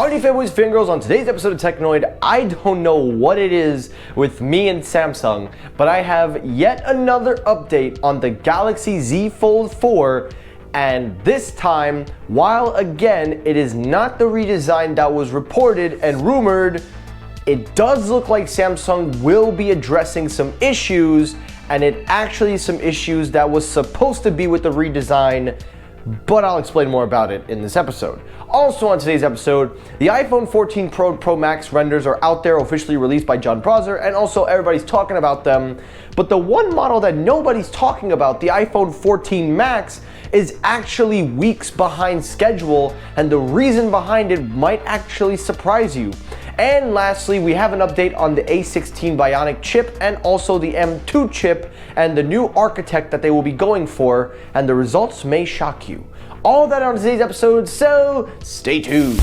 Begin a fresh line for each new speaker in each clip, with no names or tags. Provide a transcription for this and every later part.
Howdy fanboys, fangirls. On today's episode of Technoid, I don't know what it is with me and Samsung, but I have yet another update on the Galaxy Z Fold 4, and this time, while again it is not the redesign that was reported and rumored, it does look like Samsung will be addressing some issues, and it actually is some issues that was supposed to be with the redesign, but I'll explain more about it in this episode. Also on today's episode, the iPhone 14 Pro Max renders are out there, officially released by John Prosser, and also everybody's talking about them. But the one model that nobody's talking about, the iPhone 14 Max, is actually weeks behind schedule, and the reason behind it might actually surprise you. And lastly, we have an update on the A16 Bionic chip and also the M2 chip and the new architect that they will be going for, and the results may shock you. All that on today's episode, so stay tuned.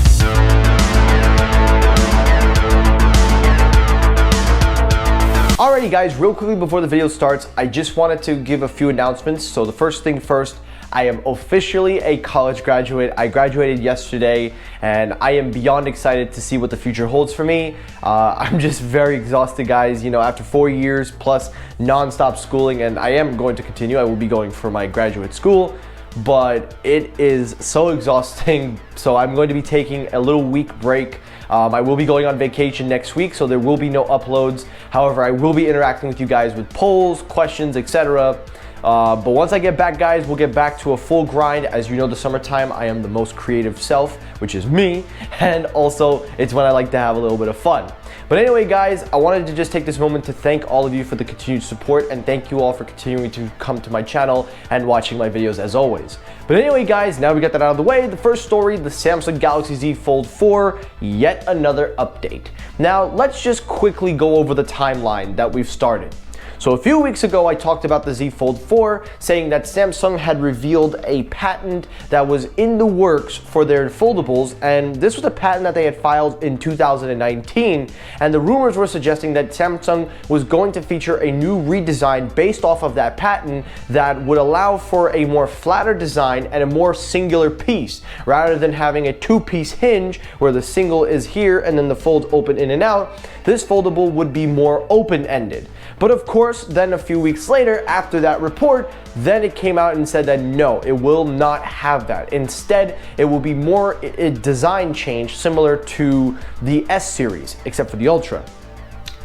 Alrighty guys, real quickly before the video starts, I just wanted to give a few announcements. So the first thing first, I am officially a college graduate. I graduated yesterday and I am beyond excited to see what the future holds for me. I'm just very exhausted, guys. You know, after 4 years plus non-stop schooling, and I am going to continue. I will be going for my graduate school, but it is so exhausting. So I'm going to be taking a little week break. I will be going on vacation next week, so there will be no uploads. However, I will be interacting with you guys with polls, questions, etc. But once I get back, guys, we'll get back to a full grind. As you know, the summertime, I am the most creative self, which is me. And also, it's when I like to have a little bit of fun. But anyway, guys, I wanted to just take this moment to thank all of you for the continued support, and thank you all for continuing to come to my channel and watching my videos as always. But anyway, guys, now we got that out of the way, the first story, the Samsung Galaxy Z Fold 4, yet another update. Now, let's just quickly go over the timeline that we've started. So a few weeks ago, I talked about the Z Fold 4, saying that Samsung had revealed a patent that was in the works for their foldables, and this was a patent that they had filed in 2019, and the rumors were suggesting that Samsung was going to feature a new redesign based off of that patent that would allow for a more flatter design and a more singular piece, rather than having a two-piece hinge where the single is here and then the folds open in and out. This foldable would be more open-ended. But of course, then a few weeks later, after that report, then it came out and said that no, it will not have that. Instead, it will be more a design change similar to the S series, except for the Ultra.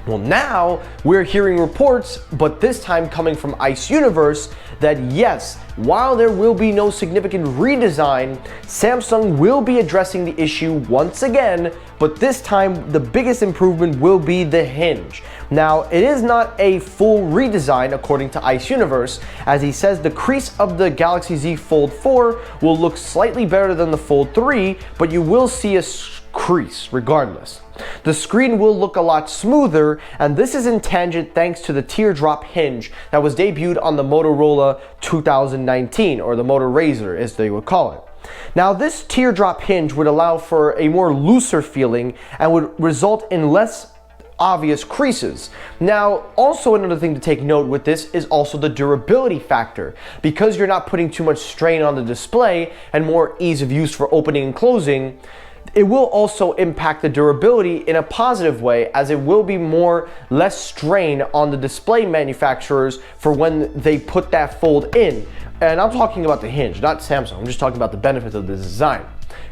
Well, now we're hearing reports, but this time coming from Ice Universe, that yes, while there will be no significant redesign, Samsung will be addressing the issue once again, but this time the biggest improvement will be the hinge. Now, it is not a full redesign according to Ice Universe, as he says the crease of the Galaxy Z Fold 4 will look slightly better than the Fold 3, but you will see a crease regardless. The screen will look a lot smoother, and this is in tangent thanks to the teardrop hinge that was debuted on the Motorola 2019, or the Moto Razr as they would call it. Now, this teardrop hinge would allow for a more looser feeling and would result in less obvious creases. Now, also another thing to take note with this is also the durability factor. Because you're not putting too much strain on the display and more ease of use for opening and closing, it will also impact the durability in a positive way, as it will be less strain on the display manufacturers for when they put that fold in. And I'm talking about the hinge, not Samsung. I'm just talking about the benefits of this design.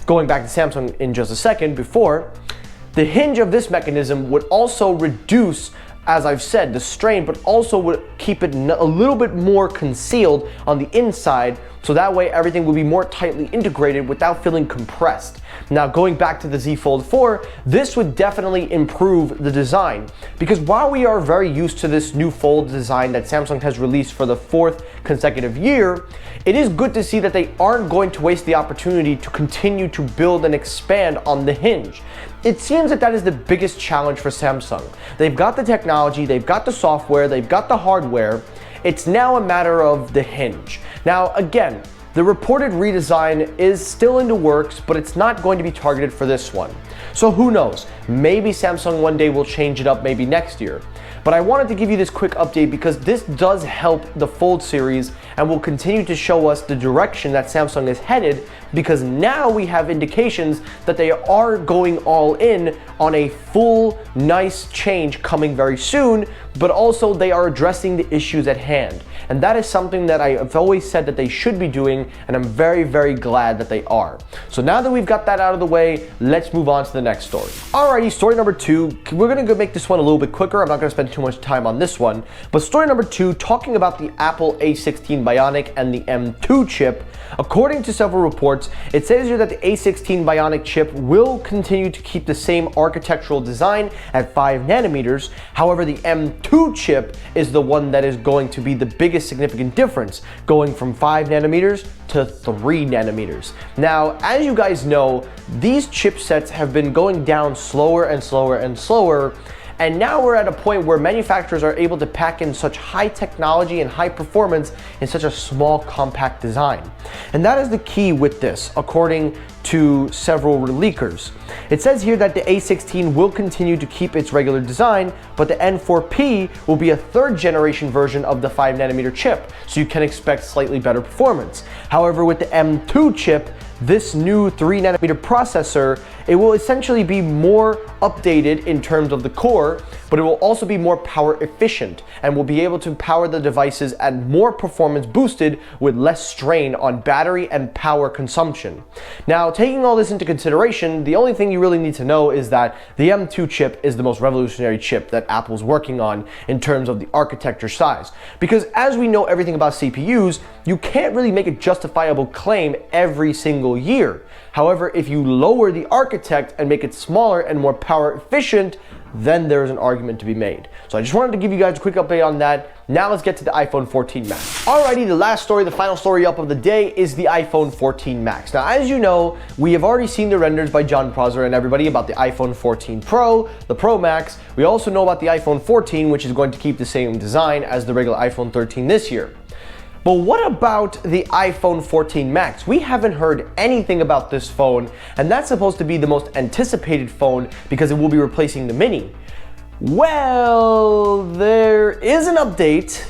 Going back to Samsung in just a second, the hinge of this mechanism would also reduce, as I've said, the strain, but also would keep it a little bit more concealed on the inside, so that way everything will be more tightly integrated without feeling compressed. Now, going back to the Z Fold 4, this would definitely improve the design, because while we are very used to this new fold design that Samsung has released for the 4th consecutive year, it is good to see that they aren't going to waste the opportunity to continue to build and expand on the hinge. It seems that is the biggest challenge for Samsung. They've got the technology, they've got the software, they've got the hardware. It's now a matter of the hinge. Now, again, the reported redesign is still in the works, but it's not going to be targeted for this one. So who knows? Maybe Samsung one day will change it up, maybe next year. But I wanted to give you this quick update because this does help the Fold series and will continue to show us the direction that Samsung is headed because now we have indications that they are going all in on a full, nice change coming very soon, but also they are addressing the issues at hand. And that is something that I've always said that they should be doing, and I'm very, very glad that they are. So now that we've got that out of the way, let's move on to the next story. Alrighty, story number 2. We're gonna go make this one a little bit quicker. I'm not gonna spend too much time on this one. But story number 2, talking about the Apple A16 Bionic and the M2 chip. According to several reports, it says here that the A16 Bionic chip will continue to keep the same architectural design at 5 nanometers. However, the M2 chip is the one that is going to be the biggest significant difference, going from 5 nanometers to 3 nanometers. Now, as you guys know, these chipsets have been going down slower and slower and slower. And now we're at a point where manufacturers are able to pack in such high technology and high performance in such a small, compact design. And that is the key with this, according to several leakers. It says here that the A16 will continue to keep its regular design, but the N4P will be a 3rd generation version of the 5 nanometer chip, so you can expect slightly better performance. However, with the M2 chip, this new 3 nanometer processor, it will essentially be more updated in terms of the core, but it will also be more power efficient and will be able to power the devices at more performance boosted with less strain on battery and power consumption. Now, taking all this into consideration, the only thing you really need to know is that the M2 chip is the most revolutionary chip that Apple's working on in terms of the architecture size. Because as we know everything about CPUs, you can't really make a justifiable claim every single year. However, if you lower the architect and make it smaller and more power efficient, then there's an argument to be made. So I just wanted to give you guys a quick update on that. Now let's get to the iPhone 14 Max. Alrighty, the last story, the final story up of the day is the iPhone 14 Max. Now, as you know, we have already seen the renders by John Prosser and everybody about the iPhone 14 Pro, the Pro Max. We also know about the iPhone 14, which is going to keep the same design as the regular iPhone 13 this year. But what about the iPhone 14 Max? We haven't heard anything about this phone, and that's supposed to be the most anticipated phone because it will be replacing the Mini. Well, there is an update,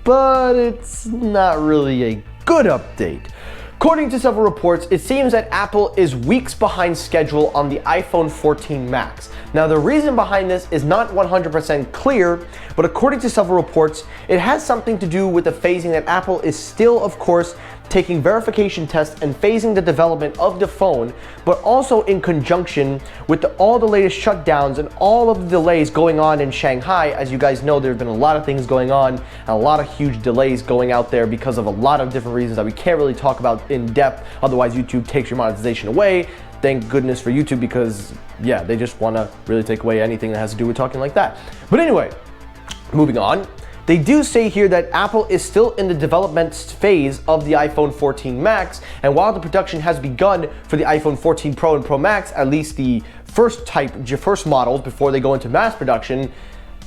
but it's not really a good update. According to several reports, it seems that Apple is weeks behind schedule on the iPhone 14 Max. Now, the reason behind this is not 100% clear, but according to several reports, it has something to do with the phasing that Apple is still, of course, taking verification tests and phasing the development of the phone, but also in conjunction with all the latest shutdowns and all of the delays going on in Shanghai. As you guys know, there have been a lot of things going on and a lot of huge delays going out there because of a lot of different reasons that we can't really talk about in depth, otherwise YouTube takes your monetization away. Thank goodness for YouTube, because yeah, they just want to really take away anything that has to do with talking like that. But anyway, moving on. They do say here that Apple is still in the development phase of the iPhone 14 Max, and while the production has begun for the iPhone 14 Pro and Pro Max, at least the first models before they go into mass production,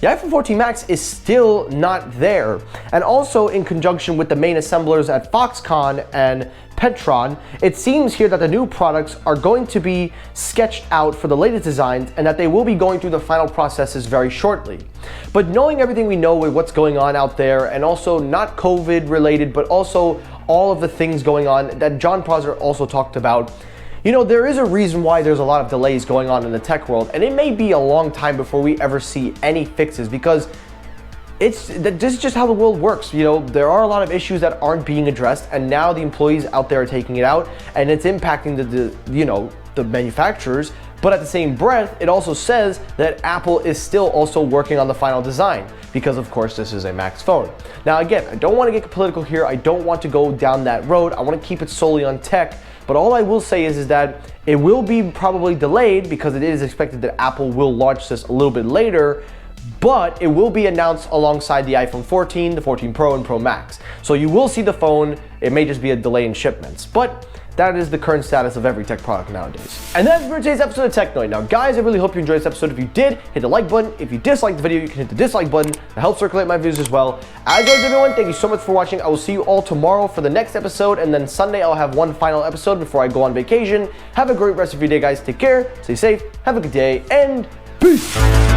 the iPhone 14 Max is still not there. And also in conjunction with the main assemblers at Foxconn and Petron, it seems here that the new products are going to be sketched out for the latest designs and that they will be going through the final processes very shortly. But knowing everything we know with what's going on out there, and also not COVID related, but also all of the things going on that John Prosser also talked about, you know, there is a reason why there's a lot of delays going on in the tech world, and it may be a long time before we ever see any fixes, because this is just how the world works. You know, there are a lot of issues that aren't being addressed, and now the employees out there are taking it out, and it's impacting the manufacturers. But at the same breath, it also says that Apple is still also working on the final design, because of course this is a Max phone. Now again, I don't want to get political here. I don't want to go down that road. I want to keep it solely on tech. But all I will say is that it will be probably delayed, because it is expected that Apple will launch this a little bit later, but it will be announced alongside the iPhone 14, the 14 Pro, and Pro Max. So you will see the phone. It may just be a delay in shipments, but that is the current status of every tech product nowadays. And that's for today's episode of Technoid. Now guys, I really hope you enjoyed this episode. If you did, hit the like button. If you disliked the video, you can hit the dislike button to help circulate my videos as well. As always, everyone, thank you so much for watching. I will see you all tomorrow for the next episode, and then Sunday I'll have one final episode before I go on vacation. Have a great rest of your day, guys. Take care, stay safe, have a good day, and peace!